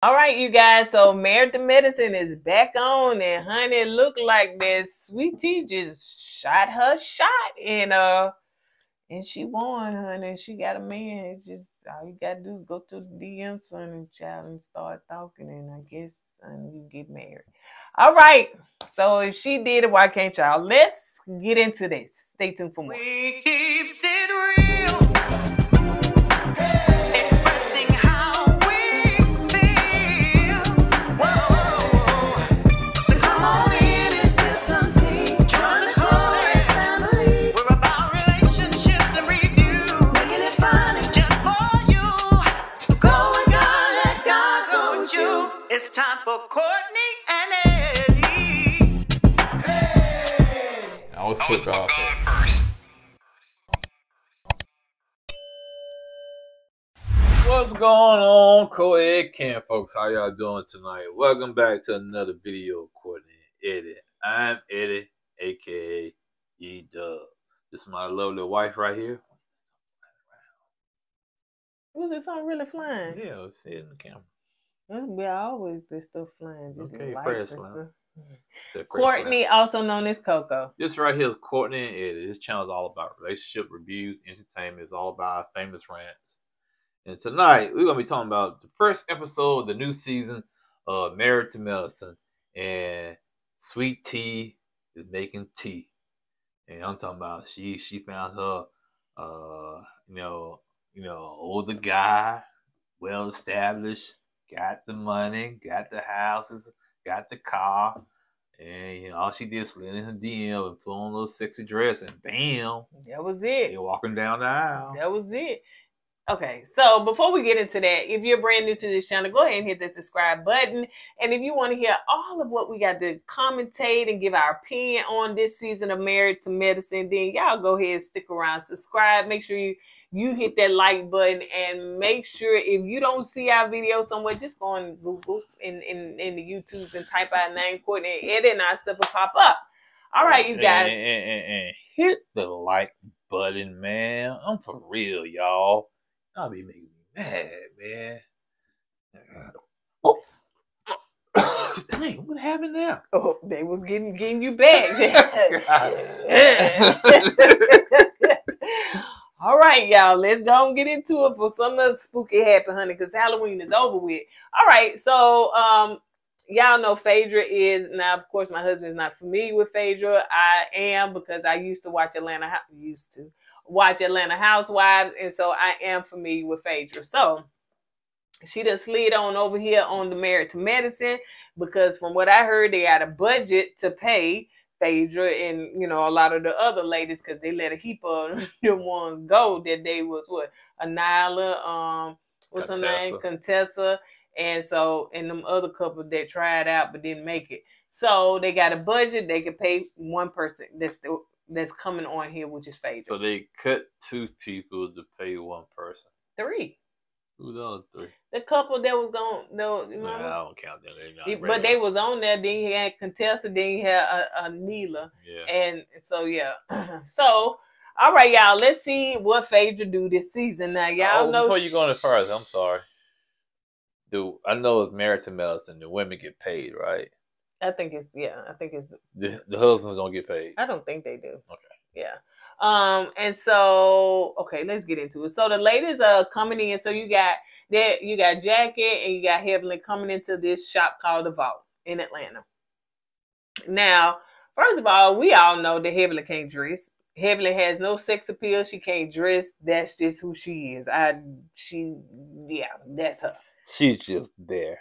All right, you guys. So Married to Medicine is back on, and honey, it looked like that Sweet Tea just shot her shot, and she won, honey. She got a man. It's just all you gotta do is go to the DM, son, and child, and start talking, and I guess, son, you get married. All right. So if she did it, why can't y'all? Let's get into this. Stay tuned for more. We keep it real. Expressing how we feel. Whoa. So come on in and sip some tea. Trying to call it family. We're about relationships and review. Making it fun just for you. Go with God, let God go with you. It's time for Kourtney and Eddie. I always put God first. What's going on, co-ed camp folks? How y'all doing tonight? Welcome back to another video of Kourtney Eddie. I'm Eddie, aka E-Dub. This is my lovely wife right here. Was it something really flying? Yeah, see it in the camera. We always this stuff flying. Just Okay, lights press and slam. stuff. Kourtney, also known as Coco. This right here is Kourtney and Eddie. This channel is all about relationship reviews, entertainment. It's all about famous rants. And tonight, we're going to be talking about the first episode of the new season of Married to Medicine. And Sweet Tea is making tea. And I'm talking about she found her, older guy, well-established, got the money, got the houses, got the car. And, all she did was slid in her DM and put on a little sexy dress and bam. That was it. They're walking down the aisle. That was it. Okay, so before we get into that, if you're brand new to this channel, go ahead and hit the subscribe button. And if you want to hear all of what we got to commentate and give our opinion on this season of Married to Medicine, then y'all go ahead and stick around, subscribe. Make sure you hit that like button, and make sure if you don't see our video somewhere, just go on Google in the YouTubes and type our name, Kourtney Eddie, and our stuff will pop up. All right, you guys. And hit the like button, man. I'm for real, y'all. I'll be making me mad, man. Dang, what happened there? Oh, they was getting you back. All right, y'all. Let's go and get into it for some of the spooky happen, honey, because Halloween is over with. All right, so y'all know Phaedra is now. Of course, my husband is not familiar with Phaedra. I am, because I used to watch Atlanta Housewives, and so I am familiar with Phaedra. So she done slid on over here on the Married to Medicine, because from what I heard, they had a budget to pay Phaedra and a lot of the other ladies, because they let a heap of the ones go that they was Anila, what's her name, Contessa, and them other couple that tried out but didn't make it. So they got a budget, they could pay one person that's coming on here, which is Phaedra. So they cut 2 people to pay 1 person. 3. Who the other 3? The couple that was going, I don't count them. But they was on there. Then you had Contessa. Then you had Neela. Yeah. And so yeah. So all right, y'all. Let's see what Phaedra do this season. Now y'all know. Before you go any further, I'm sorry. I know it's Married to Medicine. The women get paid, right? I think it's the husbands don't get paid. I don't think they do. Okay. Yeah. And so okay, let's get into it. So the ladies are coming in. So you got Jackie and you got Heavenly coming into this shop called The Vault in Atlanta. Now, first of all, we all know that Heavenly can't dress. Heavenly has no sex appeal. She can't dress. That's just who she is. That's her. She's just there.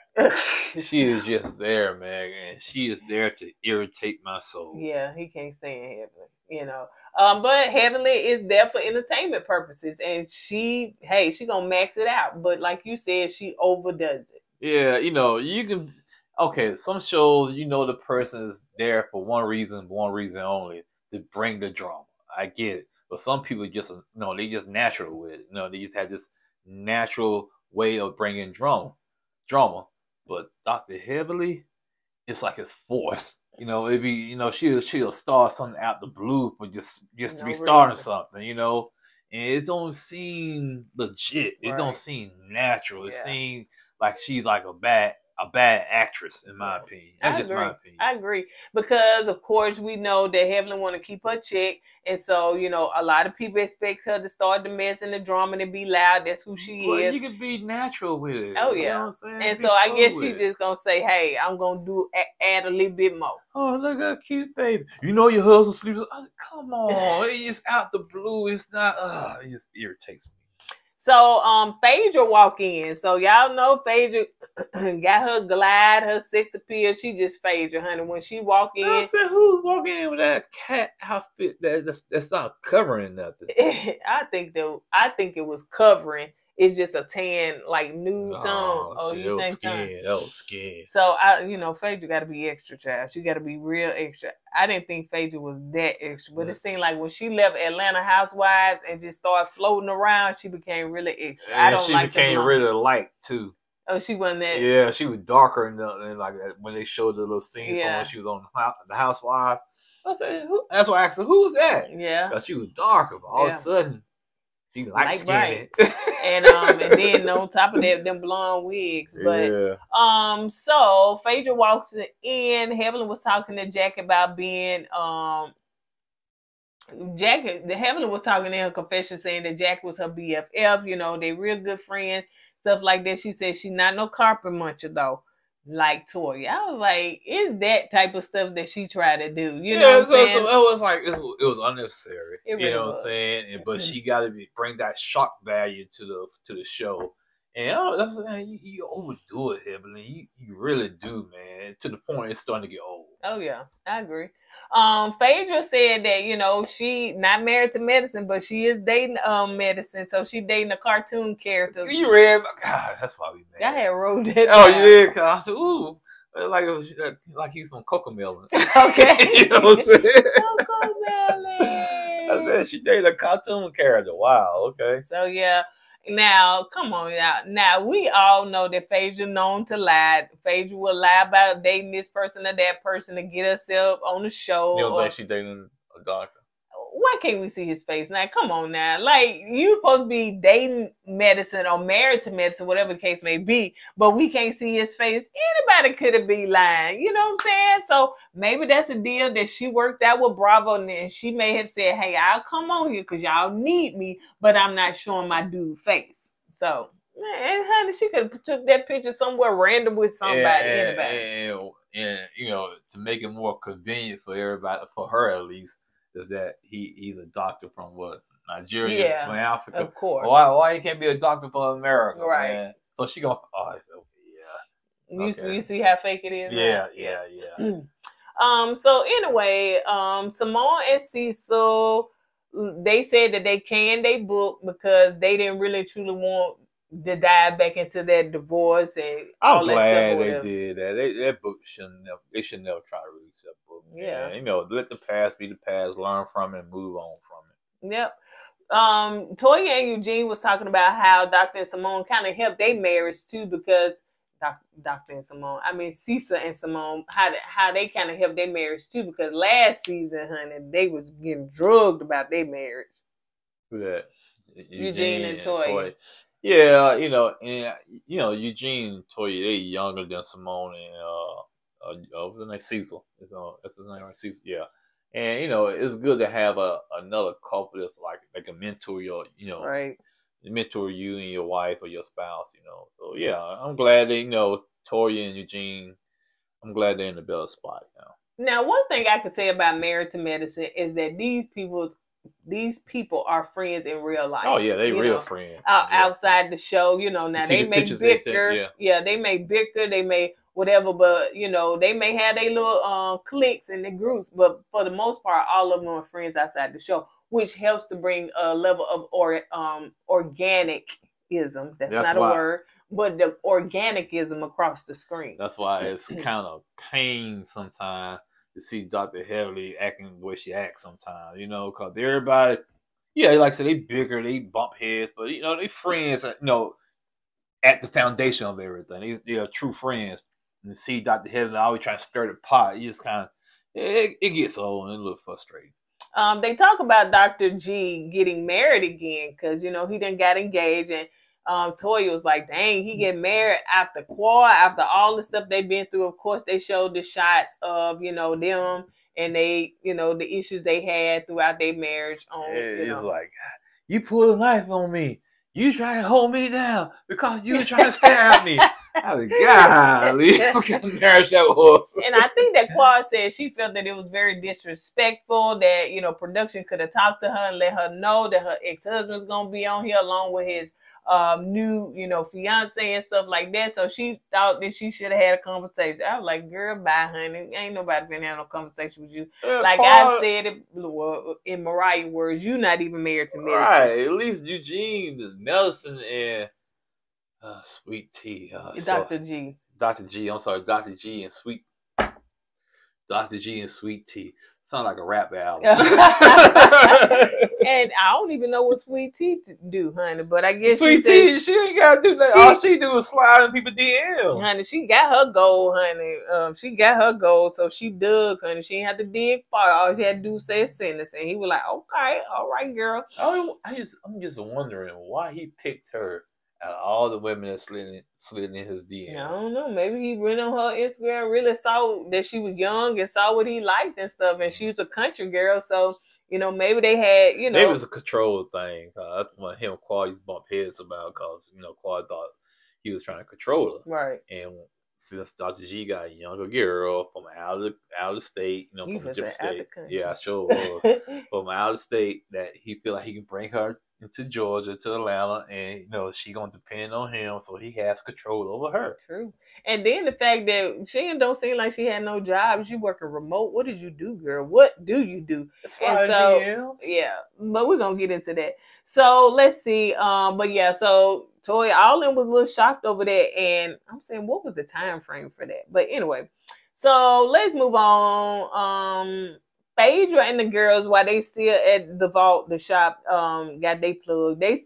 She is just there, man. And she is there to irritate my soul. Yeah, he can't stand Heavenly, But Heavenly is there for entertainment purposes. And she gonna max it out. But like you said, she overdoes it. Yeah, you can... Okay, some shows, the person is there for one reason only, to bring the drama. I get it. But some people just, they just natural with it. They just have this natural way of bringing drama. But Dr. Heavenly, it's like it's forced. It'd be, she'll start something out the blue for just to be starting something, and it don't seem legit. It don't seem natural. It seems like she's like a bad actress, in my opinion. That's just my opinion. I agree. Because, of course, we know that Evelyn want to keep her check. And so, you know, a lot of people expect her to start the mess and the drama and be loud. That's who she is. You can be natural with it. Oh, yeah. You know what I'm saying? And Be so I slow guess with she's it. just going to say, hey, I'm going to add a little bit more. Oh, look at that cute baby. You know your husband sleeps. Come on. It's out the blue. It's not. It just irritates me. So, Phaedra walk in. So, y'all know Phaedra got her glide, her sex appeal. She just Phaedra, honey. When she walk in. I said, who's walking in with that cat outfit that's not covering nothing? I think it was covering. It's just a tan, like nude tone. Oh, shit, you think so? That was skin. So, Phaedra got to be extra, child. She got to be real extra. I didn't think Phaedra was that extra, but it seemed like when she left Atlanta Housewives and just started floating around, she became really extra. And I don't she like became really light too. Oh, she wasn't that. Yeah, she was darker than like when they showed the little scenes when she was on the Housewives. I said, that's why I asked her, who was that? Yeah, because she was darker, but all of a sudden she light skinned. And then on top of that, them blonde wigs. But so Phaedra walks in. Evelyn was talking to Jack about being Evelyn was talking in her confession saying that Jack was her BFF. You know, they real good friends, stuff like that. She said she's not no carpet muncher though, like Toya. I was like, it's that type of stuff that she tried to do. You know what I'm saying? So it was like it was unnecessary. It really you know was. what I'm saying? But she got to bring that shock value to the show. And that's you overdo it, Evelyn. You really do, man. To the point it's starting to get old. Oh yeah, I agree. Phaedra said that, you know, she not married to Medicine, but she is dating Medicine, so she dating a cartoon character. You read? God, that's why we mad. I had wrote that. Oh, down. you did? Cause I said, ooh, like he's from Cocomelon. Okay. You know what I'm saying? Cocomelon. I said she dated a cartoon character. Wow. Okay. So yeah. Now, come on now. Now, we all know that Phaedra known to lie. Phaedra will lie about dating this person or that person to get herself on the show. You don't think she dating a doctor? Why can't we see his face? Now, come on now. Like, you supposed to be dating Medicine or married to Medicine, whatever the case may be, but we can't see his face. Anybody could have been lying. You know what I'm saying? So maybe that's a deal that she worked out with Bravo, and then she may have said, hey, I'll come on here because y'all need me, but I'm not showing my dude face. So, and honey, she could have took that picture somewhere random with somebody, anybody. And, you know, to make it more convenient for everybody, for her at least, is that he's a doctor from what? Nigeria, from Africa. Of course. Why he can't be a doctor for America, right? Man? So she gonna, You see how fake it is? Yeah. So anyway, Simone and Cecil, they said that they book because they didn't really truly want to dive back into that divorce and all that stuff. I'm glad they did that. That book they should never try to release that book. Yeah. Man. You know, let the past be the past, learn from it, and move on from it. Yep. Toya and Eugene was talking about how Dr. and Simone kind of helped their marriage too, because Dr. and Simone, Cecil and Simone, how they kind of helped their marriage too, because last season, honey, they was getting drugged about their marriage. Who that? Eugene and Toya. Yeah, Eugene and Toya, they younger than Simone and what's his name? Cecil. That's his name, right? Cecil. Yeah. And it's good to have another couple that's like a mentor right. Mentor you and your wife or your spouse, So yeah, I'm glad that Toya and Eugene. I'm glad they're in a better spot now. Now, one thing I could say about Married to Medicine is that these people are friends in real life. Oh yeah, they real friends. Outside the show, now they may bicker. They may bicker, they may whatever, but they may have their little cliques and the groups, but for the most part, all of them are friends outside the show, which helps to bring a level of organicism. That's not a word, but the organicism across the screen. That's why it's kind of pain sometimes to see Dr. Heavily acting the way she acts sometimes, because everybody, like I said, they bicker, they bump heads, but they friends, at the foundation of everything. They are true friends. And to see Dr. Heavily always trying to stir the pot, you just kind of, it gets old and a little frustrating. They talk about Dr. G getting married again because, he done got engaged, and Toya was like, dang, he get married after Quad, after all the stuff they've been through. Of course, they showed the shots of, them and they, the issues they had throughout their marriage on, It's like, you pulled a knife on me. You trying to hold me down because you were trying to stab me. I was like, golly, what kind of marriage that was? And I think that Quad said she felt that it was very disrespectful, that, production could have talked to her and let her know that her ex-husband's going to be on here along with his new, fiance and stuff like that. So she thought that she should have had a conversation. I was like, girl, bye, honey. Ain't nobody finna have no conversation with you. Like I said it in Mariah words, you not even married to medicine. Right, at least Eugene is medicine and sweet tea. Dr. G. Dr. G, I'm sorry, Dr. G and sweet tea. Sound like a rap album. And I don't even know what Sweet Tea do, honey. But I guess Sweet Tea, she ain't gotta do that. All she do is slide in people's DM. Honey, she got her goal, honey. She got her goal, so she dug, honey. She ain't have to dig far. All she had to do was say a sentence, and he was like, "Okay, all right, girl." I'm just wondering why he picked her out of all the women that slid in his DM. I don't know. Maybe he went on her Instagram, really saw that she was young and saw what he liked and stuff, and she was a country girl, so. Maybe they had, Maybe it was a control thing. That's what him and Quad used to bump heads about because, Quad thought he was trying to control her. Right. And since Dr. G got a younger girl from out of the state, from a different state. Yeah, sure was. From out of the state that he feel like he can bring her into Georgia, to Atlanta, and, she going to depend on him, so he has control over her. True. And then the fact that she don't seem like she had no job. She working remote. What did you do, girl? What do you do? And so, yeah, but we're going to get into that. So let's see. But yeah, so Toya, all them was a little shocked over that. And I'm saying, what was the time frame for that? But anyway, so let's move on. Phaedra and the girls, while they still at the vault, the shop, got they plugged. They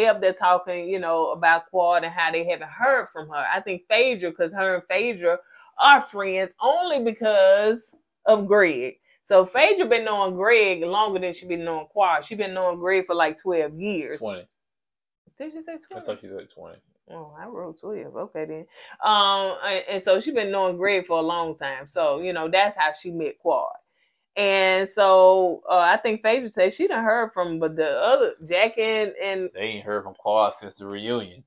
up there talking, about Quad and how they haven't heard from her. I think Phaedra, because her and Phaedra are friends only because of Greg. So Phaedra been knowing Greg longer than she been knowing Quad. She been knowing Greg for like 12 years. 20. Did she say 20? I thought she said 20. Oh, I wrote 12. Okay, then. And so she been knowing Greg for a long time. So, that's how she met Quad. And so I think Phaedra said she done heard from, but the other Jack and they ain't heard from Quad since the reunion.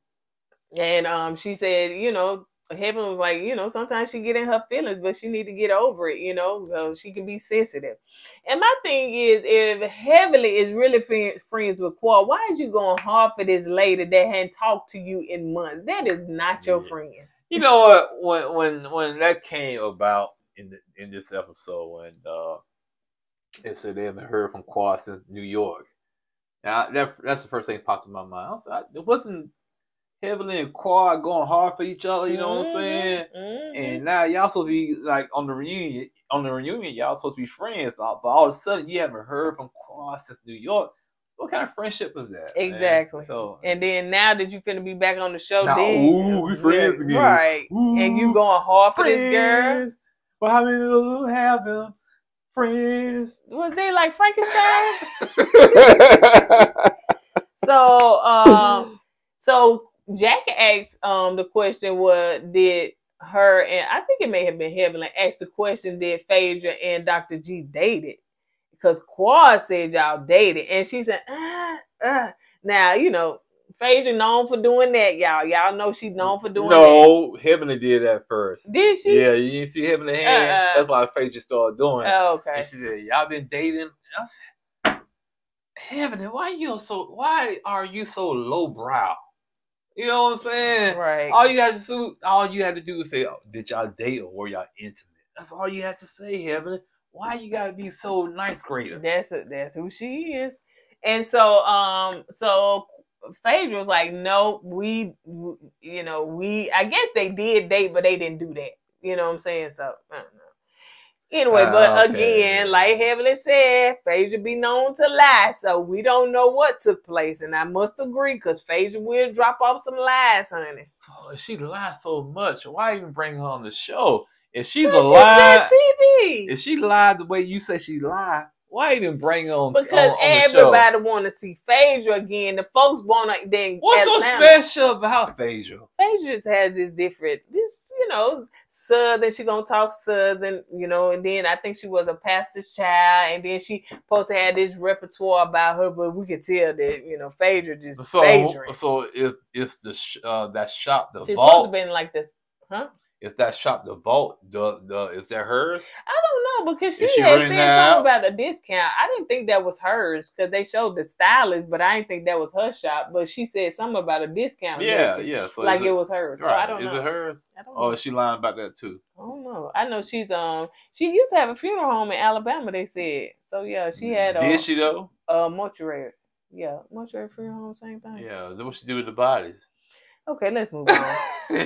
And she said, Heaven was like, sometimes she get in her feelings, but she need to get over it, so she can be sensitive. And my thing is, if Heavenly is really friends with Quad, why is you going hard for this lady that hadn't talked to you in months? That is not your friend. You know what? When that came about in this episode, when it said they haven't heard from Quad since New York. Now that's the first thing that popped in my mind. It wasn't Heavenly and Quad going hard for each other, you know what I'm saying? Mm-hmm. And now y'all supposed to be like on the reunion. On the reunion, y'all supposed to be friends. But all of a sudden, you haven't heard from Quad since New York. What kind of friendship was that? Exactly. Man? So, and then now that you finna be back on the show, we friends again, right? Ooh, and you going hard for friends. this girl? Well, how many of them have them? Friends. Was they like Frankenstein? So Jack asked the question, did her, and I think it may have been Heavenly, asked the question, did Phaedra and Dr. G dated? Because Quad said y'all dated. And she said, Now, Phaedra known for doing that, y'all. Y'all know she's known for doing that. No, Heavenly did that first. Did she? Yeah, you didn't see Heavenly hand. That's why Phaedra started doing it. Oh, okay. And she said, y'all been dating? And I said, Heavenly, why are you so lowbrow? You know what I'm saying? Right. All you had to do is say, did y'all date or were y'all intimate? That's all you had to say, Heavenly. Why you gotta be so ninth grader? That's who she is. And so Phaedra was like, no, I guess they did date, but they didn't do that. You know what I'm saying? So, I don't know. Anyway, but again, like Heavenly said, Phaedra be known to lie, so we don't know what took place. And I must agree, because Phaedra will drop off some lies, honey. So if she lies so much, why even bring her on the show? If she's a lie, TV. If she lied the way you say she lied, Why even bring on Because on the show? everybody want to see Phaedra again. The folks want to then. What's so special about Phaedra? Phaedra just has this different, Southern. She gonna talk Southern, and then I think she was a pastor's child, and then she supposed to have this repertoire about her, but we could tell that Phaedra just Phaedra. So it's the that shop, the She's vault. supposed to been like this, huh? Is that shop, the vault, is that hers? I don't know, because she Is she had running said that something about a discount. I didn't think that was hers because they showed the stylist, but I didn't think that was her shop. But she said something about a discount. Yeah. So like it was hers. So right. I don't know. Is it hers? I don't know. Oh, is she lying about that too? I don't know. I know she's she used to have a funeral home in Alabama. They said so. Yeah, she had Did she though? Mortuary. Yeah, mortuary funeral home, same thing. Yeah. Then what she do with the bodies? Okay, let's move on.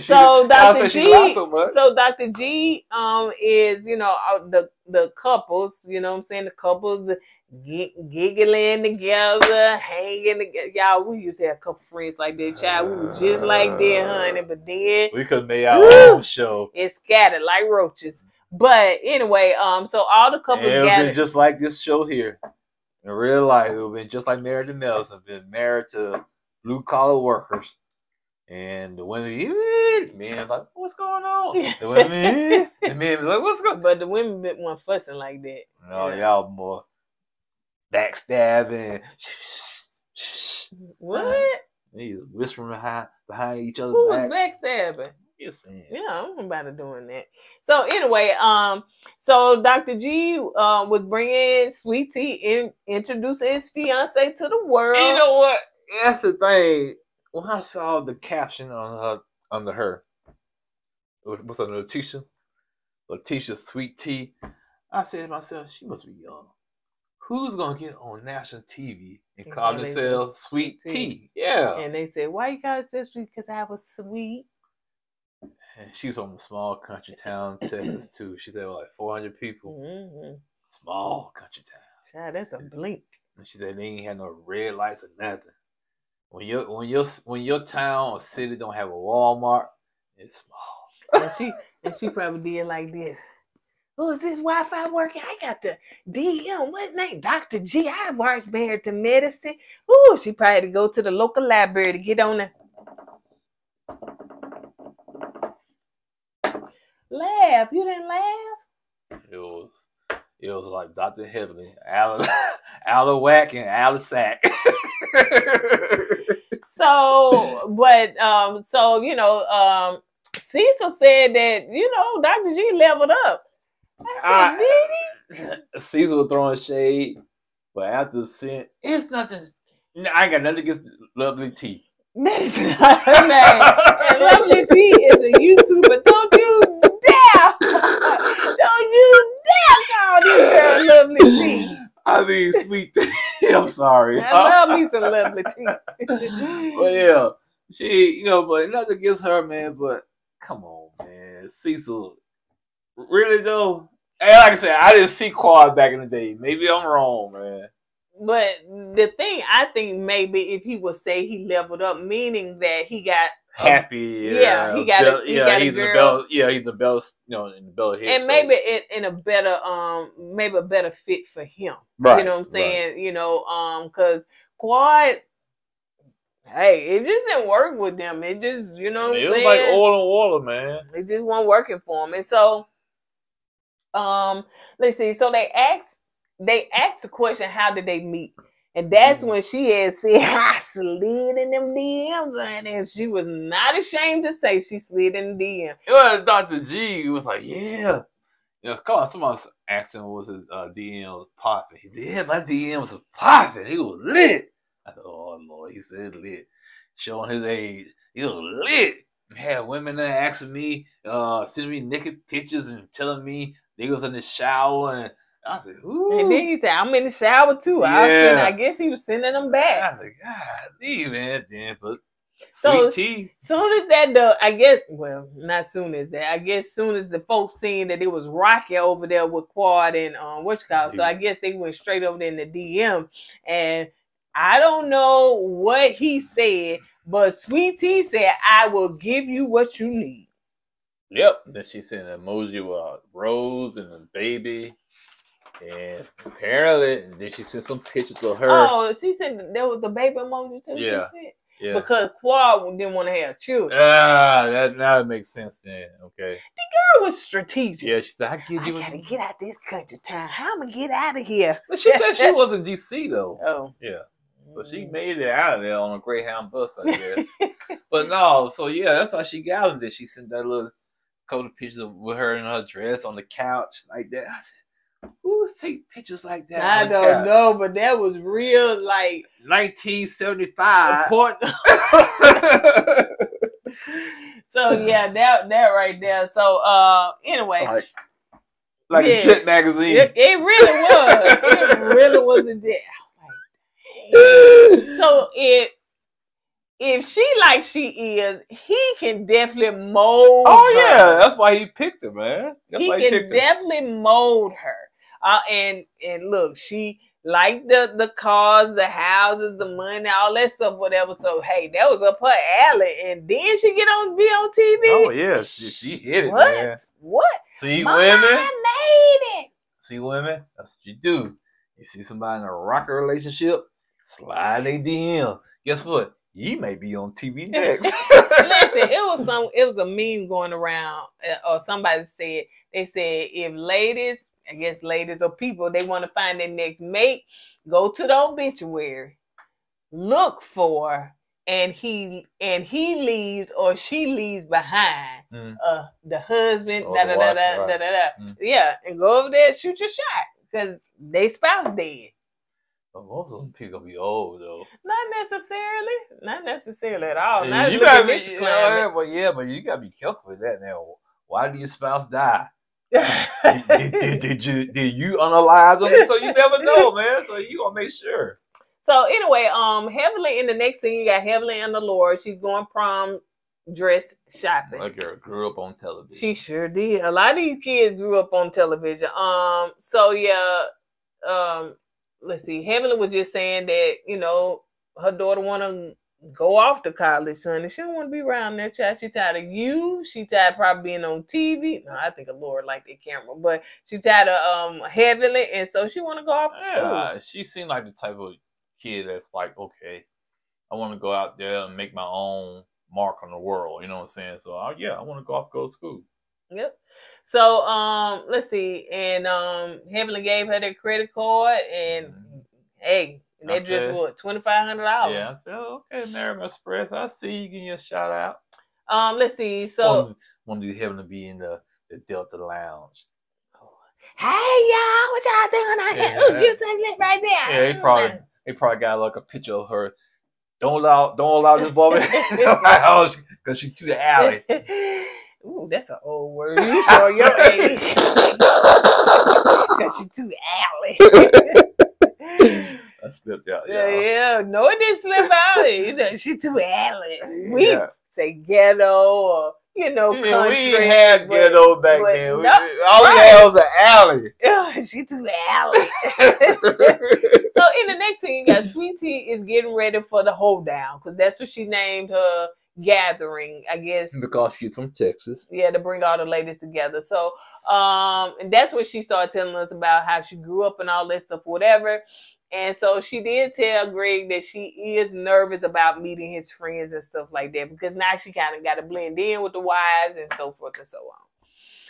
So Dr. G, Dr. G, is the couples, what I'm saying, the couples giggling together, hanging together. Y'all, we used to have a couple friends like that, child. We were just like that, honey. But then we could have made our own show. It scattered like roaches. But anyway, so all the couples gathered, just like this show here. In real life, it would have been just like Married to Nelson, been married to blue collar workers. And the women, men like, what's going on? The women, the men be like, what's going on? But the women weren't fussing like that. No, y'all more backstabbing. What? They whispering behind each other's Who back. was backstabbing? You're saying. Yeah, I'm about to doing that. So anyway, so Dr. G was bringing Sweet Tea introducing his fiancée to the world. And you know what? That's the thing. When I saw the caption under her, what's her, Lateasha Sweet Tea, I said to myself, she must be young. Who's gonna get on national TV and call themselves Sweet Tea? Yeah. And they said, why you guys so sweet? Because I was sweet. And she's from a small country town, Texas too. She said like 400 people. Mm-hmm. Small country town. Child, that's a blink. And she said they ain't had no red lights or nothing. When your town or city don't have a Walmart, it's small. And she probably did like this. Oh, is this Wi-Fi working? I got the DM. What name? Dr. G. I watched Married to Medicine. Ooh, she probably had to go to the local library to get on the laugh. You didn't laugh? It was like Dr. Heavenly, Al Whack and Al Sack. Cecil said that, Dr. G leveled up. I said, did he? Cecil was throwing shade, but after seeing, it's nothing. I ain't got nothing against Lovely T. That's not her name. And Lovely T is a YouTuber. Don't you dare call this girl Lovely T. I mean, Sweet Tea. I'm sorry. I love me some Lovely Tea. Well, yeah. She, but nothing against her, man, but come on, man. Cecil. Really, though? And like I said, I didn't see Quad back in the day. Maybe I'm wrong, man. But the thing, I think maybe if he would say he leveled up, meaning that he got happy. He got a girl. He's the best, in the belt head. And maybe in a better, maybe a better fit for him. Right. You know what I'm saying? Right. Because Quad, hey, it just didn't work with them. It just, what I'm saying? It was like oil and water, man. It just wasn't working for him. And so, let's see. So they asked the question, how did they meet? And that's when she had said, I slid in them DMs. And she was not ashamed to say she slid in the DM. It was Dr. G. He was like, yeah. Someone asked him, was his DM was popping? He said, yeah, my DM was popping. He was lit. I thought, oh, Lord, he said lit. Showing his age. He was lit. Had women there asking me, sending me naked pictures and telling me they was in the shower. And I said, ooh. And then he said, I'm in the shower too. Yeah. I guess he was sending them back. I said, God, man. Then, but Sweet Tea. Soon as that, I guess, well, not soon as that. I guess soon as the folks seen that it was rocky over there with Quad and so I guess they went straight over there in the DM. And I don't know what he said, but Sweet Tea said, I will give you what you need. Yep. Then she sent an emoji with a rose and a baby. And apparently, then she sent some pictures of her. Oh, she said there was the baby emoji too. Yeah. She said. Yeah. Because Quad didn't want to have children. That now it makes sense then. Okay. Girl was strategic. Yeah, she said, I I gotta get out this country town. How am I get out of here? But she said she was in DC though. Oh. Yeah. So she made it out of there on a Greyhound bus, I guess. But no, so yeah, that's how she got out of there. She sent that little couple of pictures with her in her dress on the couch like that. I said, who would take pictures like that? I don't know, but that was real, like 1975. important. So yeah, that right there. So anyway, like yeah, a Jet magazine. It really was. It really was a jet. So if she like she is, he can definitely mold. Oh her. yeah, that's why he picked her, man. That's He why can definitely mold her. And look, she liked the cars, the houses, the money, all that stuff, whatever. So hey, that was up her alley. And then she be on TV. Oh yeah, she hit it, what? man. What? See Mama, women? I made it. See women? That's what you do. You see somebody in a rocker relationship, slide their DM. Guess what? You may be on TV next. Listen, it was a meme going around, or somebody said, they said if ladies, I guess ladies or people, they want to find their next mate, go to the obituary, look for, and he leaves or she leaves behind the husband, Or the wife, right. Yeah, and go over there and shoot your shot because they spouse dead. But most of them people gonna be old though. Not necessarily at all. Not You looking gotta at this be, climate. but you gotta be careful with that now. Why did your spouse die? did you unalive them? So you never know, man. So you gonna make sure. So anyway, heavily in the next scene, you got heavily in the Lord. She's going prom dress shopping. That girl grew up on television. She sure did. A lot of these kids grew up on television. So yeah, let's see. Heavenly was just saying that, you know, her daughter wanna go off to college, son, and she don't want to be around that child. She tired of you. She tired of probably being on TV. No, I think a Lord like that camera, but she tired of Heavenly, and so she want to go off to school. She seemed like the type of kid that's like, okay, I want to go out there and make my own mark on the world. You know what I'm saying? So I want to go to school. Yep. So let's see, and Heavenly gave her their credit card, and hey. And that just what, $2,500? Yeah, I said, okay, Mary Express, I see you getting your shout out. Let's see. So want to do Heaven to be in the Delta Lounge. Hey y'all, what y'all doing out here? Oh, give some lip right there. Yeah, they probably got like a picture of her. Don't allow this woman because she's too alley. Ooh, that's an old word. You show your age. Because she's too alley. I slipped out. Yeah. No, it didn't slip out. You know, she too alley. We say ghetto or, you know, country. We had ghetto back then. All we right. had was an alley. She too alley. So in the next scene, you got Sweetie is getting ready for the hoedown because that's what she named her gathering, I guess. Because she's from Texas. Yeah, to bring all the ladies together. So, and that's when she started telling us about how she grew up and all that stuff, whatever. And so she did tell Greg that she is nervous about meeting his friends and stuff like that because now she kind of got to blend in with the wives and so forth and so on.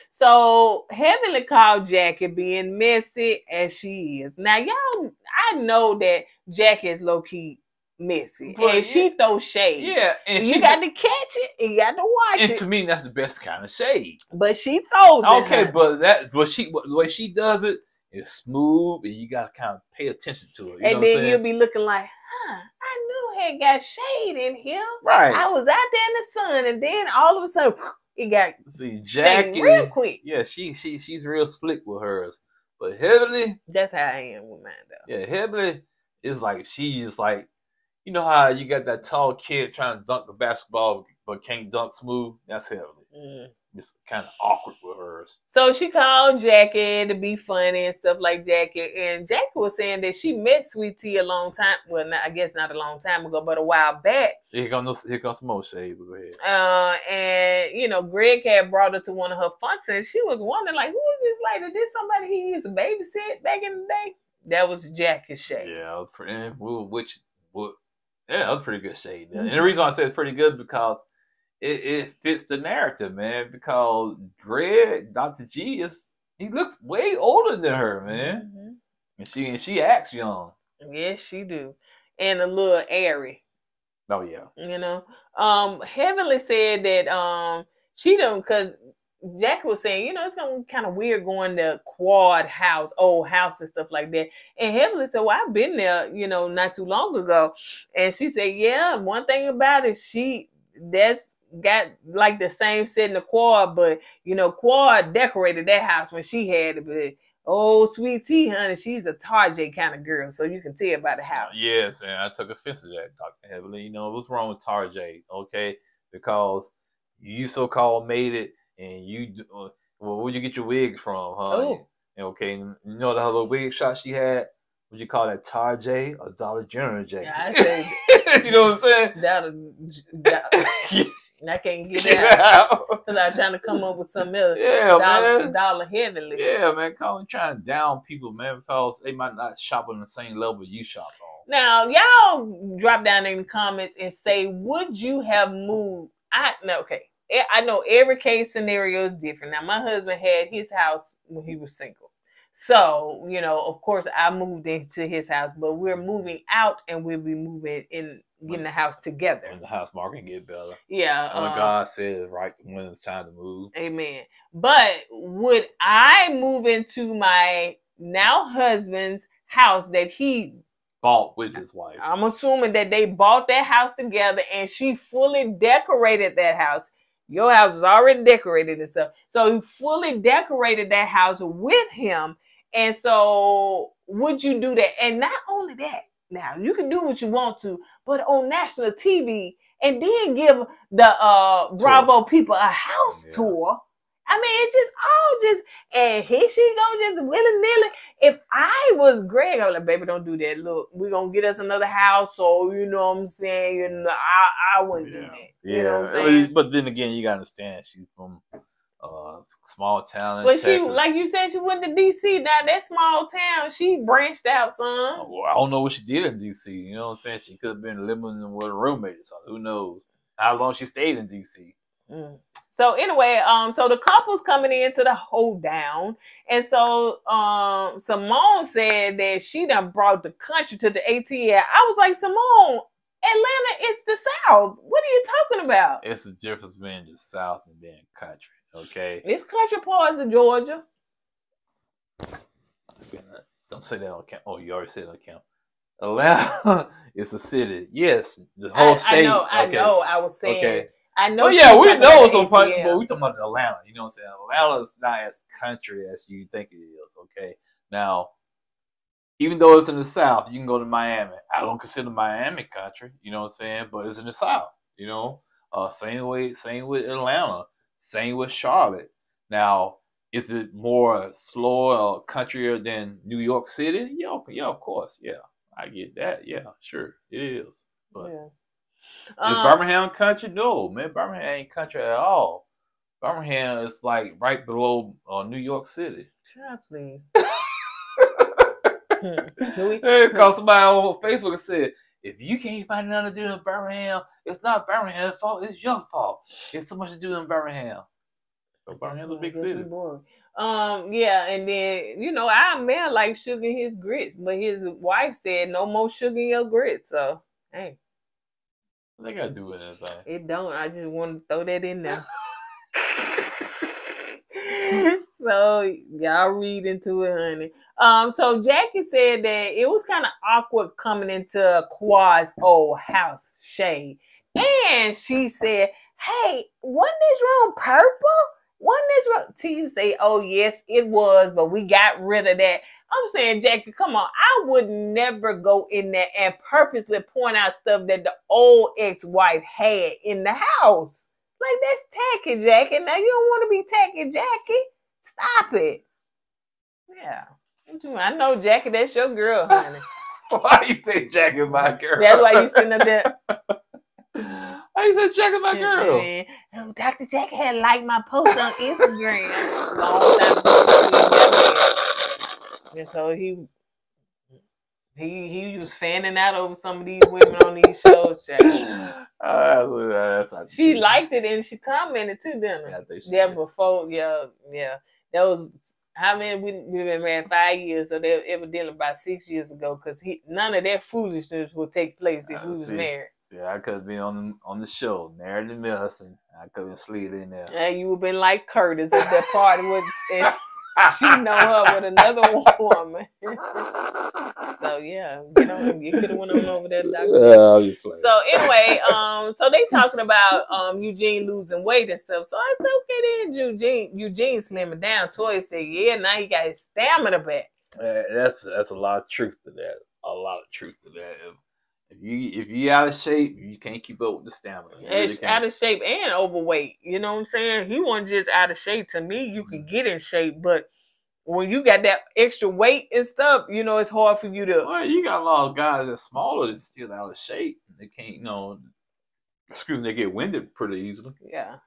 So Heavenly called Jackie being messy as she is. Now, y'all, I know that Jackie is low-key messy. But and she throws shade. Yeah. And you got to catch it. And you got to watch it. And to me, that's the best kind of shade. But she throws it. Okay, but the way she does it, it's smooth, and you gotta kind of pay attention to it. And then you'll be looking like, I knew it got shade in here. Right. I was out there in the sun, and then all of a sudden, it got Jackie real quick. Yeah, she's real slick with hers. But Heavenly, that's how I am with mine, though. Yeah, Heavenly is like, she's like, you know how you got that tall kid trying to dunk the basketball but can't dunk smooth? That's Heavenly. it's kind of awkward with hers. So she called Jackie to be funny and stuff like Jackie. And Jackie was saying that she met Sweet Tea a long time. Well, I guess not a long time ago, but a while back. Here comes some more shade. Go ahead. And Greg had brought her to one of her functions. She was wondering, like, who is this lady? Is this somebody he used to babysit back in the day? That was Jackie's shade. Yeah, that was pretty. That was pretty good shade. Mm-hmm. And the reason I say it's pretty good because it fits the narrative, man. Because Greg, Dr. G, he looks way older than her, man. Mm-hmm. And she acts young. Yes, she do, and a little airy. Oh yeah. Heavenly said that she don't, because Jackie was saying, it's gonna be kind of weird going to quad house, old house and stuff like that. And Heavenly said, well, I've been there, not too long ago. And she said, yeah, one thing about it, that's got like the same set in the quad, but quad decorated that house when she had it. But oh, Sweet Tea, honey, she's a Tarjay kind of girl, so you can tell by the house. Yes, and I took offense to that, Dr. Heavenly. What's wrong with Tarjay, okay? Because you so-called made it, and where'd you get your wig from, huh? Oh. Okay, the little wig shot she had? What you call that, Tarjay or Dollar General J? Yeah, I said, you know what I'm saying? I can't get it out because I was trying to come up with some other dollar Heavenly. Yeah, man, trying to down people, man, because they might not shop on the same level you shop on. Now, y'all drop down in the comments and say, would you have moved? I know every case scenario is different. Now, my husband had his house when he was single. So, of course, I moved into his house, but we're moving out and we'll be moving in, getting the house together. When the house market get better. Yeah. When God says, right, when it's time to move. Amen. But would I move into my now husband's house that he bought with his wife? I'm assuming that they bought that house together and she fully decorated that house. Your house is already decorated and stuff. So he fully decorated that house with him. And so would you do that? And not only that, now you can do what you want to, but on national TV and then give the Bravo people a house tour. I mean, it's and here she goes, just willy-nilly. If I was Greg, I was like, baby, don't do that. Look, we're going to get us another house, so you know what I'm saying? I wouldn't do that. You know what I'm saying? But then again, you got to understand, she's from small town in But Texas. she, like you said, she went to D.C. Now, that small town, she branched out, son. Well, I don't know what she did in D.C. You know what I'm saying? She could have been living with a roommate or something. Who knows how long she stayed in D.C. So anyway, so the couple's coming into the hoedown, and so Simone said that she done brought the country to the ATL. I was like, Simone, Atlanta, it's the South. What are you talking about? It's the difference between the South and being country, okay? It's country parts of Georgia. Don't say that on camera. Oh, you already said it on camera. Atlanta is a city. Yes, the whole state. I know. I was saying. Okay. I know. Oh yeah, we know some part, but we talking about Atlanta. You know what I'm saying? Atlanta is not as country as you think it is. Okay, now, even though it's in the South, you can go to Miami. I don't consider Miami country. You know what I'm saying? But it's in the South. You know, same with Atlanta, same with Charlotte. Now, is it more slower or countryer than New York City? Yeah, of course. Yeah, I get that. Yeah, sure, it is. But is Birmingham country? No, man, Birmingham ain't country at all. Birmingham is like right below New York City. Shut up, please. Because somebody on Facebook said, if you can't find nothing to do in Birmingham, it's not Birmingham's fault, it's your fault. It's so much to do in Birmingham. So Birmingham's a big city. Yeah, and then, our man likes sugar in his grits, but his wife said no more sugar in your grits, so, hey. They gotta do with anything. It don't. I just want to throw that in there. So y'all read into it, honey. So Jackie said that it was kind of awkward coming into Quad's old house, Shay. And she said, hey, wasn't this room purple? Wasn't this room? Till you say, oh yes, it was, but we got rid of that. I'm saying, Jackie, come on. I would never go in there and purposely point out stuff that the old ex-wife had in the house. Like, that's tacky, Jackie. Now, you don't want to be tacky, Jackie. Stop it. Yeah. I know, Jackie, that's your girl, honey. Why you say Jack is my girl? That's why you sitting up there. Why you say Jack is my girl? Oh, Dr. Jackie had liked my post on Instagram. Long time before we got married. And so he was fanning out over some of these women on these shows, Jackie. That's She liked it and she commented too, didn't Yeah, I her? think she Yeah, did. before, yeah. That was, how many, we've been married 5 years, so they evidently about 6 years ago, because none of that foolishness would take place if we was See. married. Yeah, I could have been on the show, Married to Medicine. I could have slid in there. And you would have been like Curtis at that party with, and she know her with another woman. So yeah, you could have went on over there, Dr. So anyway, so they talking about Eugene losing weight and stuff. So I said, okay then, Eugene slimming down. Toya said, yeah, now he got his stamina back. That's a lot of truth to that. A lot of truth to that. If you out of shape, you can't keep up with the stamina. It's out of shape and overweight. You know what I'm saying? He wasn't just out of shape. To me, you can get in shape, but when you got that extra weight and stuff, it's hard for you to. Well, you got a lot of guys that's smaller that's still out of shape. They can't, they get winded pretty easily. Yeah.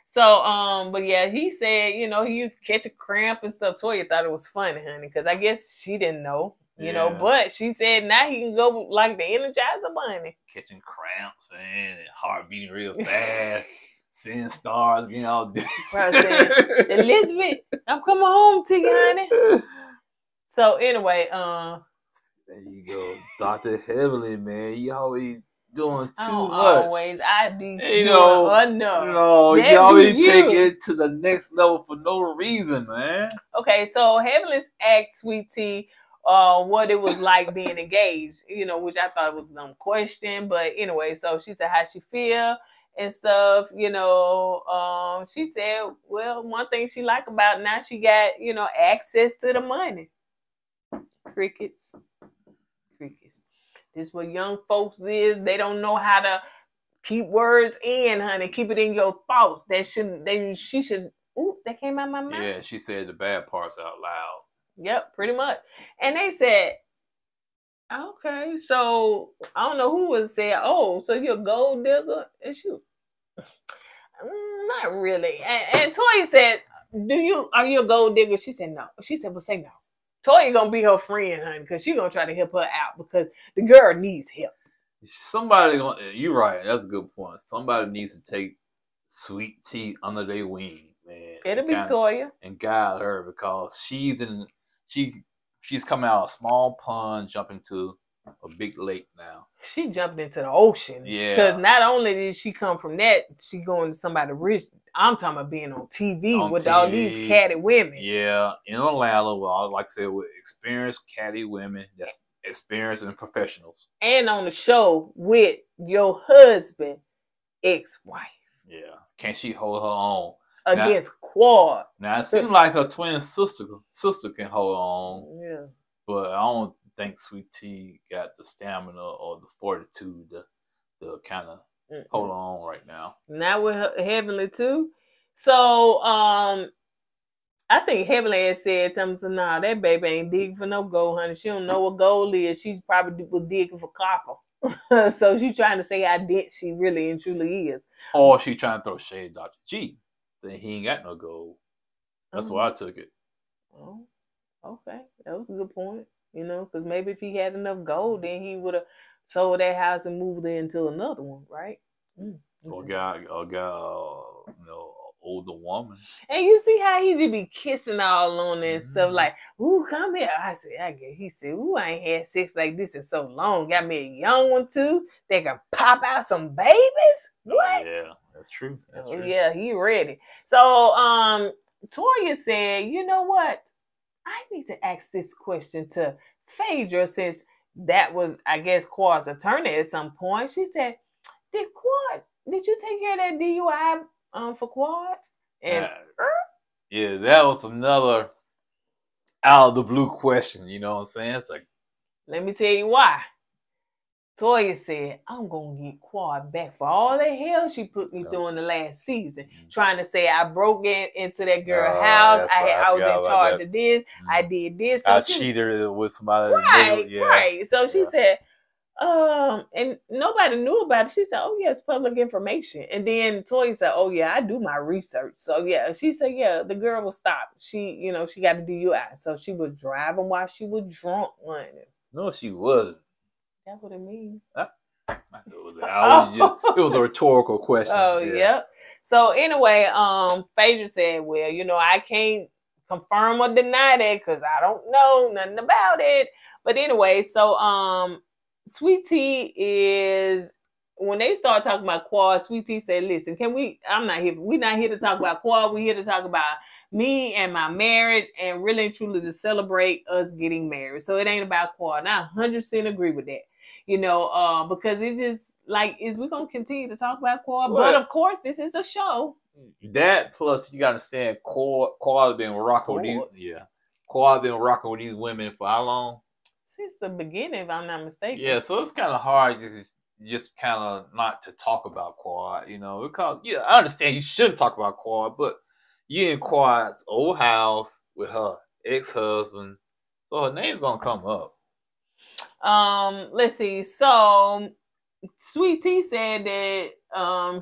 So, but yeah, he said, he used to catch a cramp and stuff. Toya thought it was funny, honey, because I guess she didn't know. But she said now he can go like the Energizer Bunny. Catching cramps, man, and heart beating real fast, seeing stars, Said, Elizabeth, I'm coming home to you, honey. So anyway, there you go. Dr. Heavily, man, you always doing too much. Always, I be doing enough. You always take it to the next level for no reason, man. Okay, so Heavenly asked Sweet Tea what it was like being engaged, which I thought was a dumb question. But anyway, so she said how she feel and stuff, she said, well, one thing she like about now she got, access to the money. Crickets. This what young folks is. They don't know how to keep words in, honey. Keep it in your thoughts. She should, ooh, that came out my mouth. Yeah, she said the bad parts out loud. Yep, pretty much. And they said, okay, so I don't know who was saying, oh, so you're a gold digger? And she, not really. And Toya said, are you a gold digger? She said no. She said, well, say no. Toya gonna be her friend, honey, because she gonna try to help her out because the girl needs help. You're right. That's a good point. Somebody needs to take Sweet Tea under their wing, man. It'll be Toya. And guide her because she's coming out of a small pond, jumping to a big lake now. She jumped into the ocean. Yeah. Because not only did she come from that, she going to somebody rich. I'm talking about being on TV with all these catty women. Yeah. In Atlanta, well, like I said, with experienced catty women that's experienced and professionals. And on the show with your husband, ex-wife. Yeah. Can she hold her own? Against Quad. Now, it seems like her twin sister can hold on. Yeah. But I don't think Sweet Tea got the stamina or the fortitude to kind of hold on right now. Now with Heavenly too. So I think Heavenly had said to him, nah, that baby ain't digging for no gold, honey. She don't know what gold is. She probably was digging for copper. So she trying to say how dense she really and truly is. Or she trying to throw shade at Dr. G. Then he ain't got no gold. That's why I took it. Oh, okay. That was a good point. Because maybe if he had enough gold, then he would have sold that house and moved into another one, right? Or got older woman. And you see how he just be kissing all on there and stuff like, ooh, come here. He said, ooh, I ain't had sex like this in so long. Got me a young one too. They can pop out some babies. What? Yeah, that's true. Yeah, he ready. So, Toya said, you know what? I need to ask this question to Phaedra since that was, I guess, Quad's attorney at some point. She said, did you take care of that DUI for Quad? And yeah, that was another out of the blue question. You know what I'm saying? It's like, let me tell you why. Toya said, I'm going to get Quad back for all the hell she put me through in the last season. Trying to say I broke into that girl's house. That's right. I was forgot in about charge that. of this. I did this. So I she cheated with somebody. right, Yeah. right. So she Yeah. said, and nobody knew about it. She said, oh, yeah, it's public information. And then Toya said, oh, yeah, I do my research. So, yeah, she said, yeah, the girl was stopped. She got a DUI. So she was driving while she was drunk. No, she wasn't. That's what it means. It was a rhetorical question. Oh, yeah. So anyway, Phaedra said, well, I can't confirm or deny that because I don't know nothing about it. But anyway, so Sweet Tea is, when they start talking about Quad, Sweet Tea said, listen, we're not here to talk about Quad. We're here to talk about me and my marriage and really and truly to celebrate us getting married. So it ain't about Quad. And I 100% agree with that. Because it's just like, we're going to continue to talk about Quad. What? But of course, this is a show. That plus you gotta understand Quad been rocking with these Quad been rocking with these women for how long? Since the beginning, if I'm not mistaken. Yeah, so it's kinda hard just kinda not to talk about Quad, because I understand you shouldn't talk about Quad, but you in Quad's old house with her ex-husband, so her name's gonna come up. Let's see. So Sweet Tea said that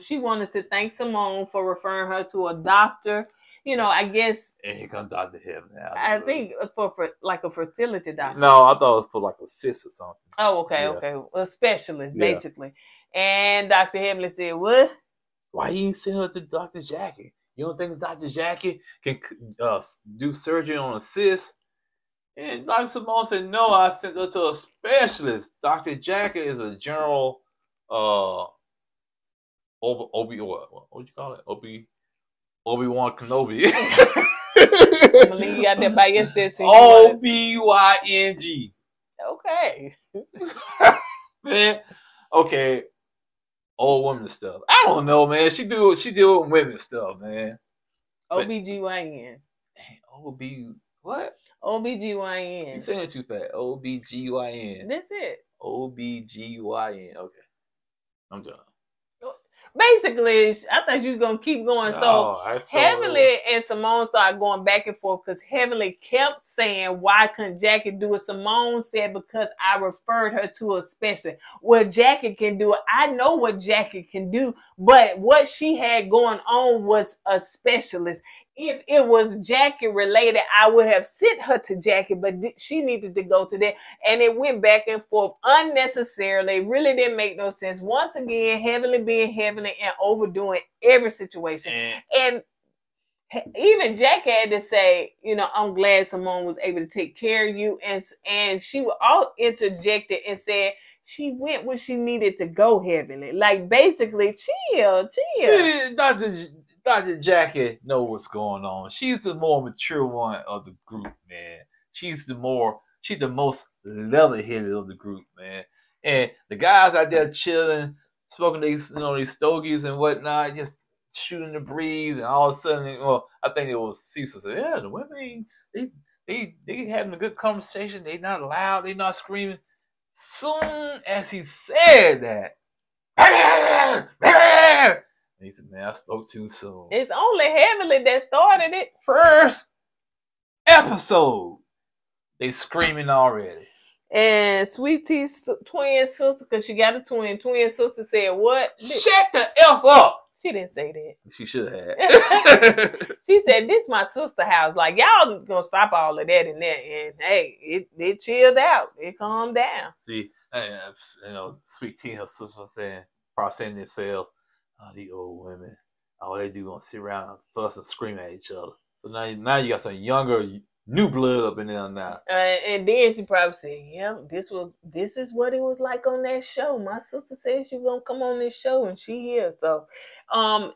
she wanted to thank Simone for referring her to a doctor. I guess. And here comes Dr. Heaven. I think for like a fertility doctor. No, I thought it was for like a cyst or something. Oh, okay, okay. A specialist, basically. And Dr. Heavenly said, what? Why you ain't send her to Dr. Jackie? You don't think Dr. Jackie can do surgery on a cyst? And Dr. Simone said, no, I sent her to a specialist. Dr. Jackie is a general what you call it? Obi-Wan Kenobi. I'm gonna leave you out there by yourself. OBYNG. Okay. Man. Okay. Old woman stuff. I don't know, man. She deal with women stuff, man. OBGYN. OB what? OBGYN. You saying it too fast. OBGYN. That's it. OBGYN. Okay. I'm done. Basically, I thought you were going to keep going. So, Heavenly and Simone started going back and forth because Heavenly kept saying, why couldn't Jackie do it? Simone said, because I referred her to a specialist. Well, Jackie can do it. I know what Jackie can do, but what she had going on was a specialist. If it was Jackie related, I would have sent her to Jackie, but she needed to go to that. And it went back and forth unnecessarily. It really didn't make no sense. Once again, Heavenly being Heavenly and overdoing every situation. And even Jackie had to say, I'm glad Simone was able to take care of you. And she all interjected and said, she went where she needed to go, Heavenly. Like, basically, chill. Dr. Jackie know what's going on. She's the more mature one of the group, man. She's the most level-headed of the group, man. And the guys out there chilling, smoking these stogies and whatnot, just shooting the breeze, and all of a sudden, I think it was Cecil said, yeah, the women, they having a good conversation. They not loud, they not screaming. Soon as he said that, he said, man, I spoke too soon. It's only Heavenly that started it. First episode, they screaming already. And Sweet Tea's twin sister, because she got a twin sister said, what? Shut the F up. She didn't say that. She should have. She said, this my sister house. Like, y'all gonna stop all of that and that. And hey, it chilled out. It calmed down. See, Sweet Tea and her sister saying themselves, these old women, all they do gonna sit around and fuss and scream at each other. So now you got some younger, new blood up in there now. And then she probably said, yeah, this is what it was like on that show. My sister said she gonna come on this show and she here. So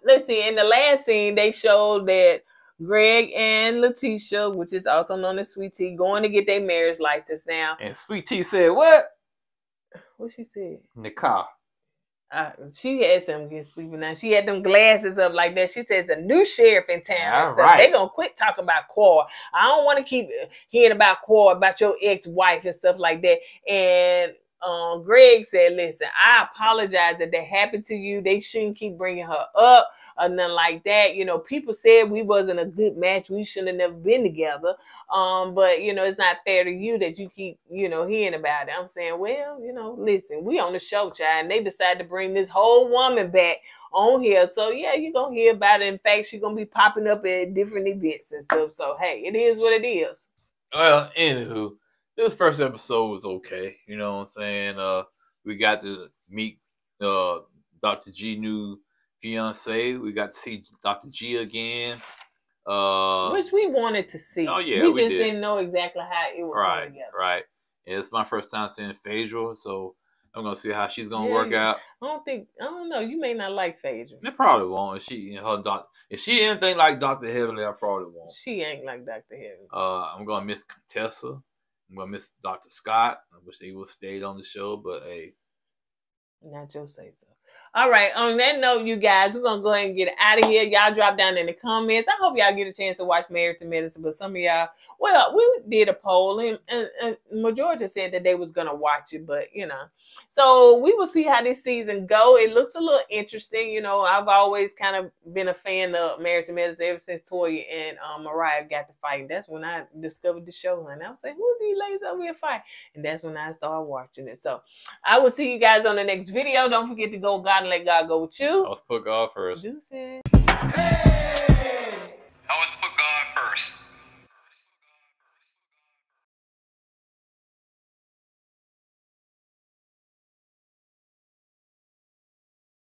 let's see, in the last scene they showed that Greg and Lateasha, which is also known as Sweet Tea, going to get their marriage license now. And Sweet Tea said, what? What she said? In the car. She had something against sleeping now. She had them glasses up like that. She says a new sheriff in town. All and right. They gonna quit talking about Quad. I don't want to keep hearing about Quad, about your ex-wife and stuff like that. And Greg said, listen, I apologize that happened to you. They shouldn't keep bringing her up or nothing like that. You know, people said we wasn't a good match. We should have never been together. But, you know, it's not fair to you that you keep, you know, hearing about it. I'm saying, well, you know, listen, we on the show, child, and they decided to bring this whole woman back on here. So, yeah, you're going to hear about it. In fact, she's going to be popping up at different events and stuff. So, hey, it is what it is. Well, anywho, this first episode was okay. You know what I'm saying? We got to meet Dr. G new fiancée. We got to see Dr. G again. Which we wanted to see. Oh, yeah, we just did. didn't know exactly how it would come together. Right. And it's my first time seeing Phaedra, so I'm gonna see how she's gonna work out. I don't know. You may not like Phaedra. They probably won't. If she anything like Dr. Heavenly, I probably won't. She ain't like Dr. Heavenly. I'm gonna miss Contessa. I'm gonna miss Dr. Scott. I wish he would have stayed on the show, but hey. Not your say so. All right. On that note, you guys, we're going to go ahead and get out of here. Y'all drop down in the comments. I hope y'all get a chance to watch Married to Medicine, but some of y'all, well, we did a poll and majority said that they was going to watch it, but you know. So we will see how this season go. It looks a little interesting. You know, I've always kind of been a fan of Married to Medicine ever since Toya and Mariah got to fight. That's when I discovered the show. And I was like, who's these ladies over here fighting? And that's when I started watching it. So I will see you guys on the next video. Don't forget to go God and let God go with you. Let's put God first. Deuces. I was